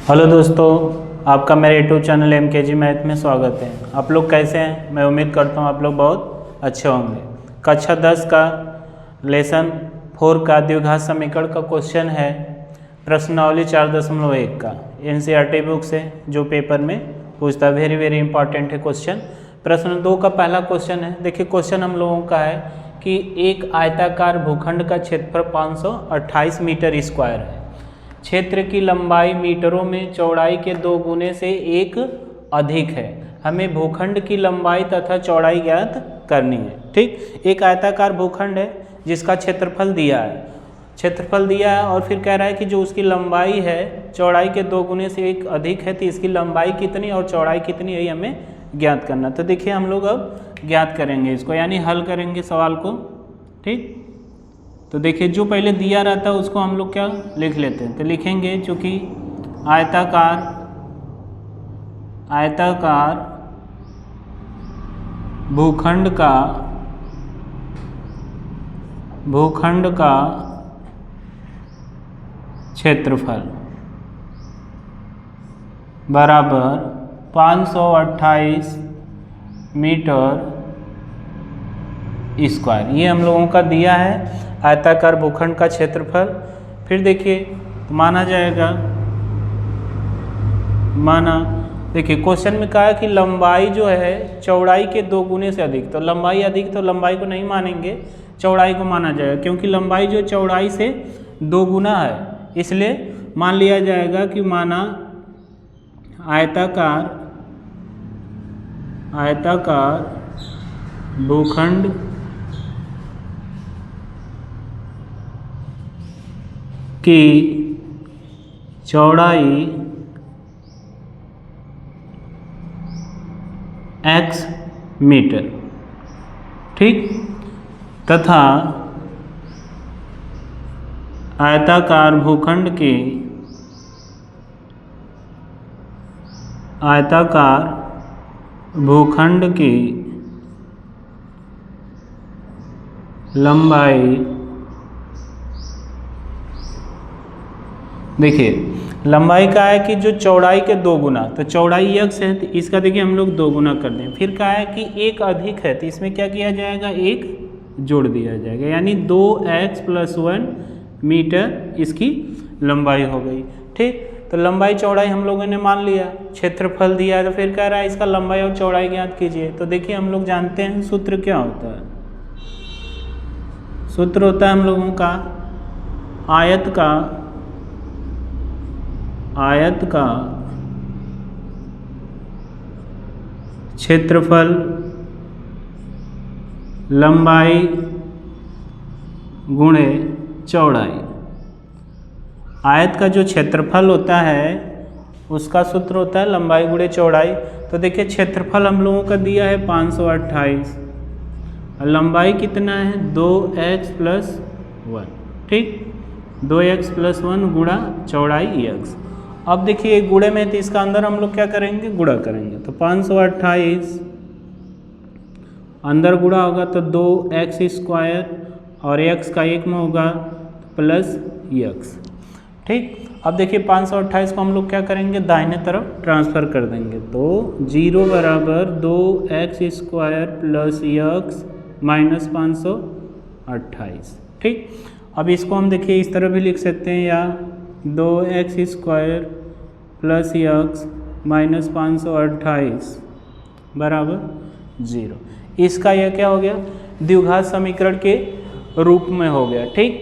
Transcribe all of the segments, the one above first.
Hello दोस्तों, आपका मेरे यूट्यूब चैनल MKG मैथ में स्वागत है। आप लोग कैसे हैं? मैं उम्मीद करता हूँ आप लोग बहुत अच्छे होंगे। कक्षा 10 का लेसन 4 का द्विघात समीकरण का क्वेश्चन है प्रश्नावली 4.1 का NCERT बुक से, जो पेपर में पूछता है। वेरी इंपॉर्टेंट है क्वेश्चन। प्रश्न 2 का पहला क्वेश्चन है। देखिए क्वेश्चन हम लोगों का है कि एक आयताकार भूखंड का क्षेत्रफल 528 मीटर स्क्वायर है। क्षेत्र की लंबाई मीटरों में चौड़ाई के 2 गुने से 1 अधिक है। हमें भूखंड की लंबाई तथा चौड़ाई ज्ञात करनी है। ठीक, एक आयताकार भूखंड है जिसका क्षेत्रफल दिया है और फिर कह रहा है कि जो उसकी लंबाई है चौड़ाई के 2 गुने से 1 अधिक है, तो इसकी लंबाई कितनी और चौड़ाई कितनी है, ये हमें ज्ञात करना। तो देखिए हम लोग अब ज्ञात करेंगे इसको, यानी हल करेंगे सवाल को। ठीक, तो देखिए जो पहले दिया रहता है उसको हम लोग क्या लिख लेते हैं। तो लिखेंगे चूँकि आयताकार भूखंड का क्षेत्रफल बराबर 528 मीटर स्क्वायर, ये हम लोगों का दिया है आयताकार भूखंड का क्षेत्रफल। फिर देखिए देखिए क्वेश्चन में कहा है कि लंबाई जो है चौड़ाई के 2 गुने से अधिक, तो लंबाई अधिक तो लंबाई को नहीं मानेंगे, चौड़ाई को माना जाएगा, क्योंकि लंबाई जो चौड़ाई से 2 गुना है, इसलिए मान लिया जाएगा कि माना आयताकार भूखंड की चौड़ाई x मीटर, ठीक, तथा आयताकार भूखंड की लंबाई, देखिए लंबाई का है कि जो चौड़ाई के 2 गुना, तो चौड़ाई x है तो इसका देखिए हम लोग 2 गुना कर दें। फिर कहा है कि 1 अधिक है, तो इसमें क्या किया जाएगा, 1 जोड़ दिया जाएगा, यानी 2x + 1 मीटर इसकी लंबाई हो गई। ठीक, तो लंबाई चौड़ाई हम लोगों ने मान लिया, क्षेत्रफल दिया है, तो फिर कह रहा है इसका लंबाई और चौड़ाई ज्ञात कीजिए। तो देखिए हम लोग जानते हैं सूत्र क्या होता है। सूत्र होता है हम लोगों का आयत का क्षेत्रफल लंबाई गुणे चौड़ाई। आयत का जो क्षेत्रफल होता है उसका सूत्र होता है लंबाई गुणे चौड़ाई। तो देखिए क्षेत्रफल हम लोगों का दिया है 528 और लंबाई कितना है 2x + 1, ठीक, 2x + 1 गुणा चौड़ाई x। अब देखिए गुणे में, तो इसका अंदर हम लोग क्या करेंगे, गुणा करेंगे। तो 528 अंदर गुणा होगा तो 2x² और x का 1 में होगा प्लस x। ठीक, अब देखिए 528 को हम लोग क्या करेंगे, दाहिने तरफ ट्रांसफ़र कर देंगे। तो 0 बराबर 2x² + x माइनस 528। ठीक, अब इसको हम देखिए इस तरह भी लिख सकते हैं, या 2x² + x माइनस 528 बराबर 0। इसका यह क्या हो गया, द्विघात समीकरण के रूप में हो गया। ठीक,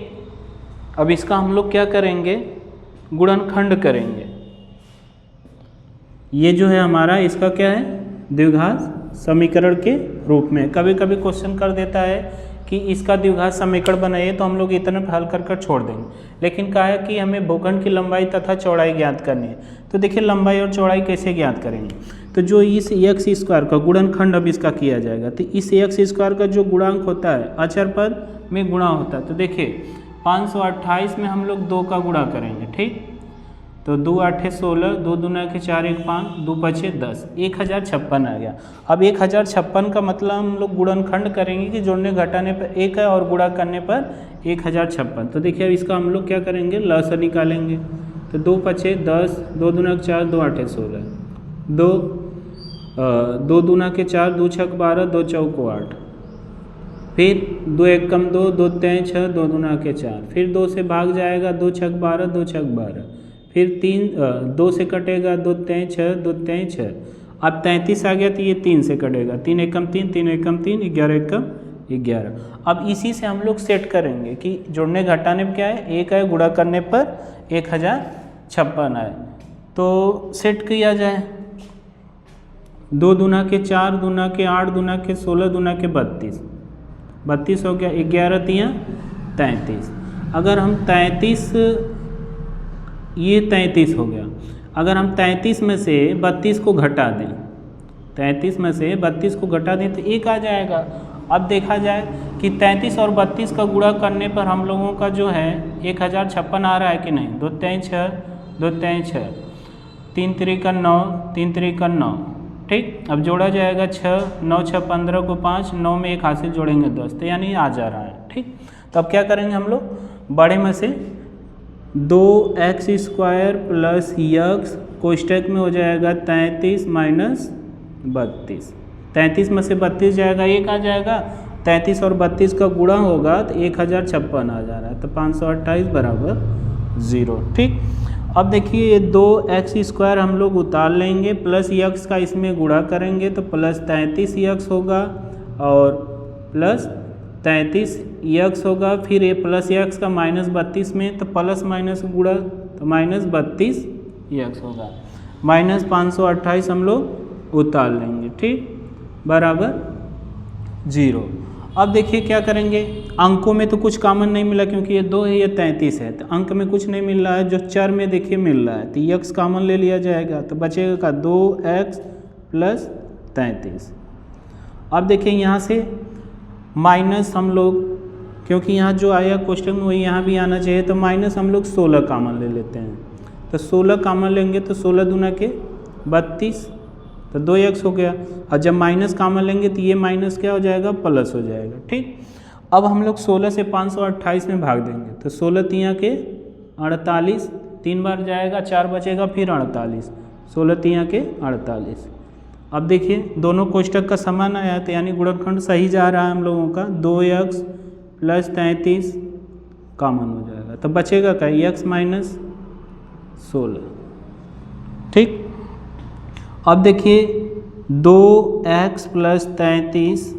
अब इसका हम लोग क्या करेंगे, गुणनखंड करेंगे। ये जो है हमारा, इसका क्या है, द्विघात समीकरण के रूप में। कभी कभी क्वेश्चन कर देता है कि इसका द्विघात समीकरण बनाइए, तो हम लोग इतना हल कर छोड़ देंगे। लेकिन कहा है कि हमें भूखंड की लंबाई तथा चौड़ाई ज्ञात करनी है। तो देखिए लंबाई और चौड़ाई कैसे ज्ञात करेंगे, तो जो इस x² का गुणनखंड अब इसका किया जाएगा, तो इस x² का जो गुणांक होता है अचर पद में गुणा होता है। तो देखिए 528 में हम लोग 2 का गुणा करेंगे। ठीक, तो 2 8 16, 2 दूना 4 1 5, 2 5 10, 1056 आ गया। अब 1056 का मतलब हम लोग गुणनखंड करेंगे कि जोड़ने घटाने पर 1 है और गुणा करने पर 1056। तो देखिए अब इसका हम लोग क्या करेंगे, लसा निकालेंगे। तो 2 पचे 10, 2 दूना 4, 2 आठे 16, 2 दूना के 4, 2 छक 12, 2 चौक 8, फिर 2 एक कम 2, 2 तें 6, 2 दूना के 4, फिर 2 से भाग जाएगा, 2 छक 12, 2 छक 12, फिर 2 से कटेगा, 2 तें 6, 2 तें 6, अब 33 आ गया तो ये 3 से कटेगा, 3 एकम 3, 3 एकम 3, 11 एकम 11। अब इसी से हम लोग सेट करेंगे कि जोड़ने घटाने पर क्या है, 1 है, गुणा करने पर 1056 है। तो सेट किया जाए, 2 दूना के 4, दूना के 8, दूना के 16, दूना के 32, 32 हो गया, 11 तियाँ 33। अगर हम 33, ये 33 हो गया, अगर हम 33 में से 32 को घटा दें, 33 में से 32 को घटा दें तो 1 आ जाएगा। अब देखा जाए कि 33 और 32 का गुणा करने पर हम लोगों का जो है 1056 आ रहा है कि नहीं। 2 तें 6, 2 तें 6, 3 त्रिका 9, 3 त्रिका 9, ठीक। अब जोड़ा जाएगा 6, 9 6 15 को 5, 9 में 1 हासिल जोड़ेंगे 10, तो यानी आ जा रहा है, ठीक। तो अब क्या करेंगे हम लोग, बड़े में से 2x² प्लस यक्स कोष्टक में हो जाएगा 33 माइनस 32, 33 में से 32 जाएगा, 1 आ जाएगा, 33 और 32 का गुणा होगा तो 1056 आ जा रहा है, तो 528 बराबर 0, ठीक। अब देखिए ये 2x² हम लोग उतार लेंगे, प्लस यक्स का इसमें गुणा करेंगे तो प्लस 33 यक्स होगा और प्लस 33 यक्स होगा, फिर ये प्लस यक्स का माइनस 32 में, तो प्लस माइनस गुणा तो माइनस 32 यक्स होगा, माइनस 528 हम लोग उतार लेंगे, ठीक, बराबर 0। अब देखिए क्या करेंगे, अंकों में तो कुछ कॉमन नहीं मिला क्योंकि ये 2 है, ये 33 है, तो अंक में कुछ नहीं मिल रहा है, जो चर में देखिए मिल रहा है, तो यक्स कॉमन ले लिया जाएगा, तो बचेगा का 2x प्लस 33। अब देखिए यहाँ से माइनस हम लोग, क्योंकि यहाँ जो आया क्वेश्चन में वही यहाँ भी आना चाहिए, तो माइनस हम लोग 16 कॉमन ले लेते हैं, तो 16 कॉमन लेंगे तो 16 दूना के 32, तो 2x हो गया। और जब माइनस कॉमन लेंगे तो ये माइनस क्या हो जाएगा, प्लस हो जाएगा, ठीक। अब हम लोग 16 से 528 में भाग देंगे, तो 16 तियाँ के 48, 3 बार जाएगा, 4 बचेगा, फिर 48, 16 तियाँ के 48। अब देखिए दोनों कोष्टक का समान आया, तो यानी गुणनखंड सही जा रहा है हम लोगों का, 2x प्लस 33 कॉमन हो जाएगा, तो बचेगा क्या, x माइनस 16, ठीक। अब देखिए 2x प्लस 33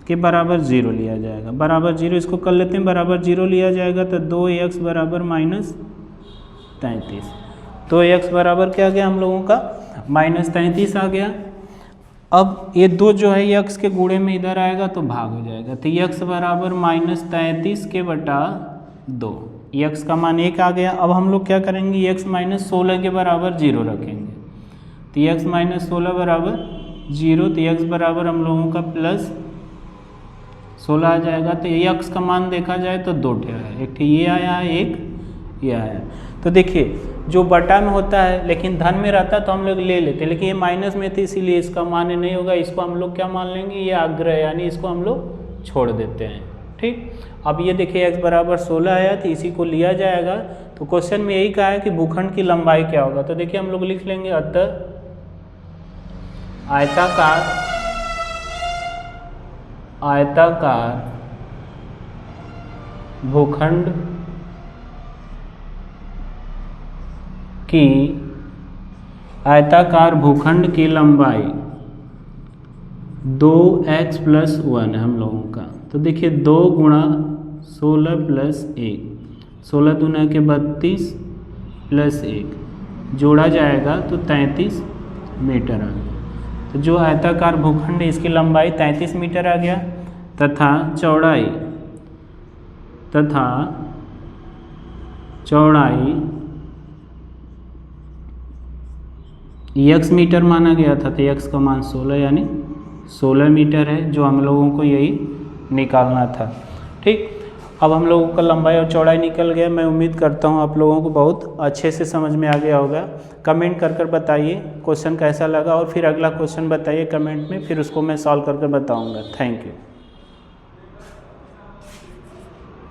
के बराबर 0 लिया जाएगा, बराबर 0 इसको कर लेते हैं, बराबर 0 लिया जाएगा तो 2x बराबर माइनस 33, तो x बराबर क्या आ गया हम लोगों का, माइनस 33 आ गया। अब ये 2 जो है x के गुणे में इधर आएगा तो भाग हो जाएगा, तो x बराबर माइनस 33 के बटा 2, x का मान 1 आ गया। अब हम लोग क्या करेंगे, x माइनस 16 के बराबर 0 रखेंगे, तो x माइनस 16 बराबर 0, तो x बराबर हम लोगों का प्लस 16 आ जाएगा। तो x का मान देखा जाए तो 2 ठे है, एक ठे ये आया है, एक ये आया। तो देखिए जो बटा में होता है लेकिन धन में रहता है तो हम लोग ले लेते हैं, लेकिन ये माइनस में थे इसीलिए इसका मान नहीं होगा, इसको हम लोग क्या मान लेंगे, ये आग्रह, यानी इसको हम लोग छोड़ देते हैं, ठीक। अब ये देखिए x बराबर 16 आया तो इसी को लिया जाएगा। तो क्वेश्चन में यही कहा है कि भूखंड की लंबाई क्या होगा, तो देखिए हम लोग लिख लेंगे, अतः आयताकार भूखंड की लंबाई 2x प्लस 1 है हम लोगों का। तो देखिए 2 गुणा 16 प्लस 1, 16 दूना के 32 प्लस 1 जोड़ा जाएगा तो 33 मीटर आ गया। तो जो आयताकार भूखंड है इसकी लंबाई 33 मीटर आ गया, तथा चौड़ाई x मीटर माना गया था, तो x का मान 16 यानी 16 मीटर है, जो हम लोगों को यही निकालना था, ठीक। अब हम लोगों का लंबाई और चौड़ाई निकल गया। मैं उम्मीद करता हूँ आप लोगों को बहुत अच्छे से समझ में आ गया होगा। कमेंट कर बताइए क्वेश्चन कैसा लगा, और फिर अगला क्वेश्चन बताइए कमेंट में, फिर उसको मैं सॉल्व करके बताऊँगा। Thank you.